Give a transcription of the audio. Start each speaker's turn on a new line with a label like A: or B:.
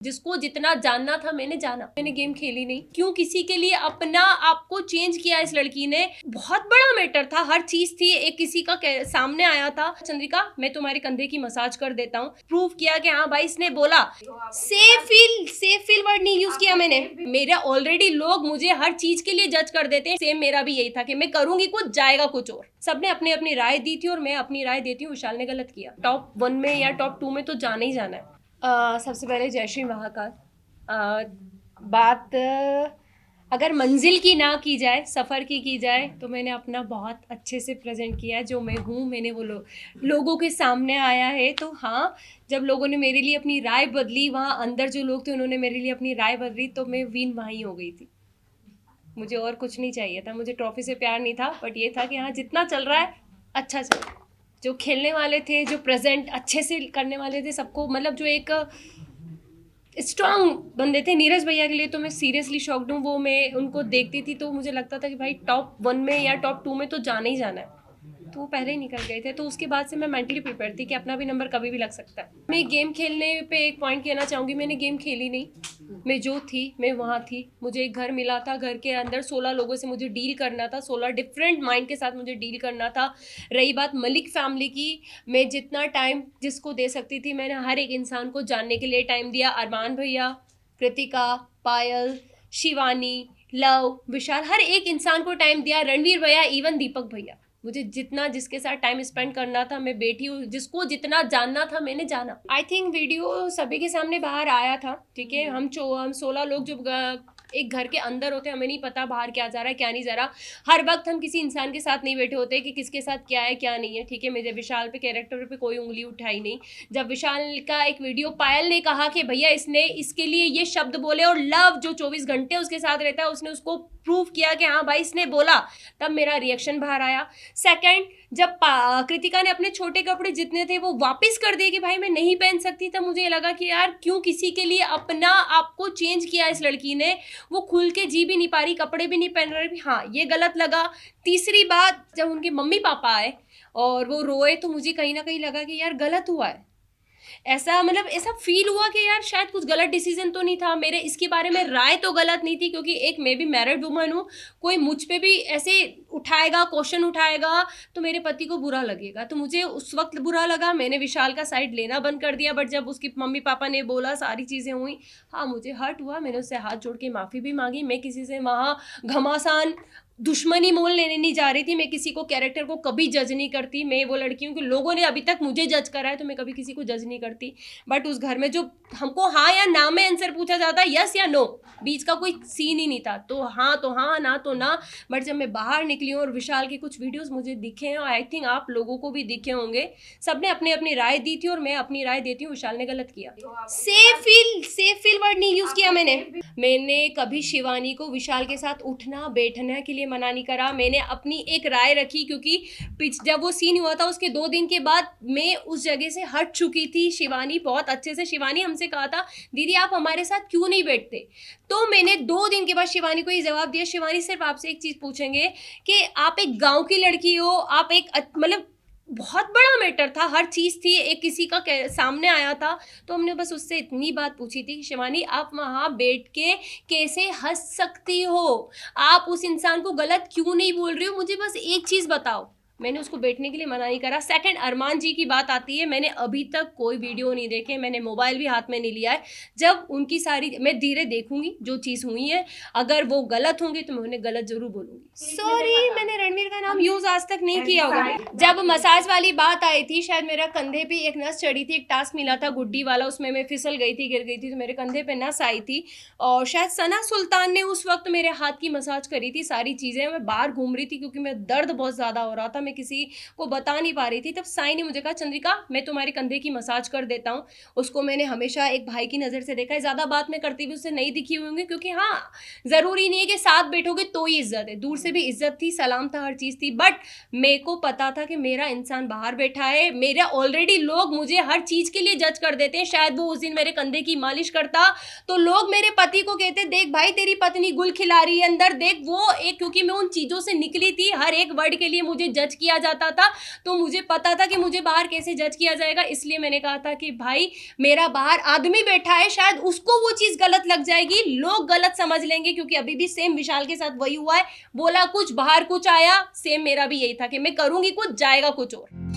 A: जिसको जितना जानना था मैंने जाना, मैंने गेम खेली नहीं। क्यों किसी के लिए अपना आपको चेंज किया इस लड़की ने, बहुत बड़ा मैटर था, हर चीज थी। एक किसी का सामने आया था, चंद्रिका मैं तुम्हारे कंधे की मसाज कर देता हूँ, प्रूव किया कि हाँ भाई इसने बोला। सेफ फील वर्ड नहीं यूज किया मैंने। मेरा ऑलरेडी लोग मुझे हर चीज के लिए जज कर देते हैं, सेम मेरा भी यही था कि मैं करूंगी कुछ जाएगा कुछ और। सबने अपनी अपनी राय दी थी और मैं अपनी राय देती हूँ, विशाल ने गलत किया। टॉप 1 में या टॉप 2 में तो जाना ही जाना है। सबसे पहले जय श्री महाकाल। बात अगर मंजिल की ना की जाए, सफ़र की जाए, तो मैंने अपना बहुत अच्छे से प्रेजेंट किया है जो मैं हूँ। मैंने वो लोगों के सामने आया है। तो हाँ, जब लोगों ने मेरे लिए अपनी राय बदली, वहाँ अंदर जो लोग थे उन्होंने मेरे लिए अपनी राय बदली, तो मैं विन वहीं हो गई थी। मुझे और कुछ नहीं चाहिए था, मुझे ट्रॉफी से प्यार नहीं था, बट ये था कि हाँ जितना चल रहा है अच्छा चल रहा है। जो खेलने वाले थे, जो प्रेजेंट अच्छे से करने वाले थे, सबको मतलब जो एक स्ट्रांग बंदे थे, नीरज भैया के लिए तो मैं सीरियसली शॉक्ड हूँ। वो मैं उनको देखती थी तो मुझे लगता था कि भाई टॉप 1 में या टॉप 2 में तो जाना ही जाना है, तो वो पहले ही निकल गए थे। तो उसके बाद से मैं मेंटली प्रिपेयर थी कि अपना भी नंबर कभी भी लग सकता है। मैं गेम खेलने पे एक पॉइंट कहना चाहूँगी, मैंने गेम खेली नहीं। मैं जो थी मैं वहाँ थी। मुझे एक घर मिला था, घर के अंदर 16 लोगों से मुझे डील करना था, 16 डिफरेंट माइंड के साथ मुझे डील करना था। रही बात मलिक फैमिली की, मैं जितना टाइम जिसको दे सकती थी मैंने हर एक इंसान को जानने के लिए टाइम दिया। अरमान भैया, कृतिका, पायल, शिवानी, लव, विशाल, हर एक इंसान को टाइम दिया। रणवीर भैया, इवन दीपक भैया, मुझे जितना जिसके साथ टाइम स्पेंड करना था मैं बैठी हूँ। जिसको जितना जानना था मैंने जाना। आई थिंक वीडियो सभी के सामने बाहर आया था, ठीक है। हम 16 लोग जो एक घर के अंदर होते हैं, हमें नहीं पता बाहर क्या जा रहा है क्या नहीं जा रहा। हर वक्त हम किसी इंसान के साथ नहीं बैठे होते कि किसके साथ क्या है क्या नहीं है, ठीक है। मेरे विशाल पे कैरेक्टर पे कोई उंगली उठाई नहीं। जब विशाल का एक वीडियो पायल ने कहा कि भैया इसने इसके लिए ये शब्द बोले, और लव जो 24 घंटे उसके साथ रहता है उसने उसको प्रूव किया कि हाँ भाई इसने बोला, तब मेरा रिएक्शन बाहर आया। सेकंड, जब कृतिका ने अपने छोटे कपड़े जितने थे वो वापस कर दिए कि भाई मैं नहीं पहन सकती, तब मुझे लगा कि यार क्यों किसी के लिए अपना आपको चेंज किया इस लड़की ने। वो खुल के जी भी नहीं पा रही, कपड़े भी नहीं पहन रही, हाँ ये गलत लगा। तीसरी बात, जब उनके मम्मी पापा आए और वो रोए तो मुझे कहीं ना कहीं लगा कि यार गलत हुआ है। ऐसा मतलब ऐसा फील हुआ कि यार शायद कुछ गलत डिसीजन तो नहीं था मेरे। इसके बारे में राय तो गलत नहीं थी, क्योंकि एक मैं भी मैरिड वुमन हूँ, कोई मुझ पे भी ऐसे उठाएगा, क्वेश्चन उठाएगा तो मेरे पति को बुरा लगेगा। तो मुझे उस वक्त बुरा लगा, मैंने विशाल का साइड लेना बंद कर दिया। बट जब उसकी मम्मी पापा ने बोला, सारी चीज़ें हुई, हाँ मुझे हर्ट हुआ। मैंने उससे हाथ जोड़ के माफ़ी भी मांगी। मैं किसी से वहाँ घमासान दुश्मनी मोल लेने नहीं जा रही थी। मैं किसी को कैरेक्टर को कभी जज नहीं करती। मैं वो लड़की हूँ कि लोगों ने अभी तक मुझे जज करा है, तो मैं कभी किसी को जज नहीं करती। बट उस घर में जो हमको हाँ या ना में आंसर पूछा जाता, यस या नो, बीच का कोई सीन ही नहीं था। तो हाँ ना तो ना। बट जब मैं बाहर निकली हूँ और विशाल के कुछ वीडियोस मुझे दिखे हैं, और आई थिंक आप लोगों को भी दिखे होंगे, सबने अपनी अपनी राय दी थी और मैं अपनी राय देती हूँ। विशाल ने गलत किया। सेफ फील वर्ड नहीं यूज किया मैंने कभी शिवानी को विशाल के साथ उठना बैठने के लिए मना नहीं करा। मैंने अपनी एक राय रखी, क्योंकि जब वो सीन हुआ था उसके 2 दिन के बाद मैं उस जगह से हट चुकी थी। शिवानी बहुत अच्छे से, शिवानी हमसे कहा था दीदी आप हमारे साथ क्यों नहीं बैठते, तो मैंने 2 दिन के बाद शिवानी को ये जवाब दिया, शिवानी सिर्फ आपसे एक चीज़ पूछेंगे कि आप एक गाँव की लड़की हो, आप एक मतलब बहुत बड़ा मैटर था, हर चीज़ थी, एक किसी का सामने आया था, तो हमने बस उससे इतनी बात पूछी थी कि शिवानी आप वहाँ बैठ के कैसे हंस सकती हो, आप उस इंसान को गलत क्यों नहीं बोल रही हो, मुझे बस एक चीज़ बताओ। मैंने उसको बैठने के लिए मना नहीं करा। सेकंड, अरमान जी की बात आती है, मैंने अभी तक कोई वीडियो नहीं देखे, मैंने मोबाइल भी हाथ में नहीं लिया है। जब उनकी सारी मैं धीरे देखूंगी जो चीज़ हुई है, अगर वो गलत होंगी तो मैं उन्हें गलत जरूर बोलूंगी। सॉरी, मैंने रणवीर का नाम यूज आज तक नहीं किया होगा। जब मसाज वाली बात आई थी, शायद मेरा कंधे पे एक नस चढ़ी थी, एक टास्क मिला था गुड्डी वाला, उसमें मैं फिसल गई थी, गिर गई थी, तो मेरे कंधे पे नस आई थी। और शायद सना सुल्तान ने उस वक्त मेरे हाथ की मसाज करी थी। सारी चीज़ें, मैं बाहर घूम रही थी क्योंकि मैं दर्द बहुत ज़्यादा हो रहा था, मैं किसी को बता नहीं पा रही थी। तब साई ने मुझे कहा चंद्रिका मैं तुम्हारे कंधे की मसाज कर देता हूँ। उसको मैंने हमेशा एक भाई की नज़र से देखा है, ज़्यादा बात मैं करती भी उससे नहीं दिखी हुई होंगी, क्योंकि हाँ ज़रूरी नहीं है कि साथ बैठोगे तो ही इज्जत है, दूर से भी इज्जत थी, सलाम था, हर चीज़ थी। बट मेरे को पता था कि मेरा इंसान बाहर बैठा है, मेरा ऑलरेडी लोग मुझे हर चीज़ के लिए जज कर देते हैं। शायद वो उस दिन मेरे कंधे की मालिश करता तो लोग मेरे पति को कहते देख भाई तेरी पत्नी गुल खिला रही है अंदर, देख वो एक, क्योंकि मैं उन चीज़ों से निकली थी, हर एक वर्ड के लिए मुझे जज किया जाता था, तो मुझे पता था कि मुझे बाहर कैसे जज किया जाएगा, इसलिए मैंने कहा था कि भाई मेरा बाहर आदमी बैठा है, शायद उसको वो चीज गलत लग जाएगी, लोग गलत समझ लेंगे, क्योंकि अभी भी सेम विशाल के साथ वही हुआ है, बोला कुछ बाहर कुछ आया, सेम मेरा भी यही था कि मैं करूंगी कुछ, जाएगा कुछ और।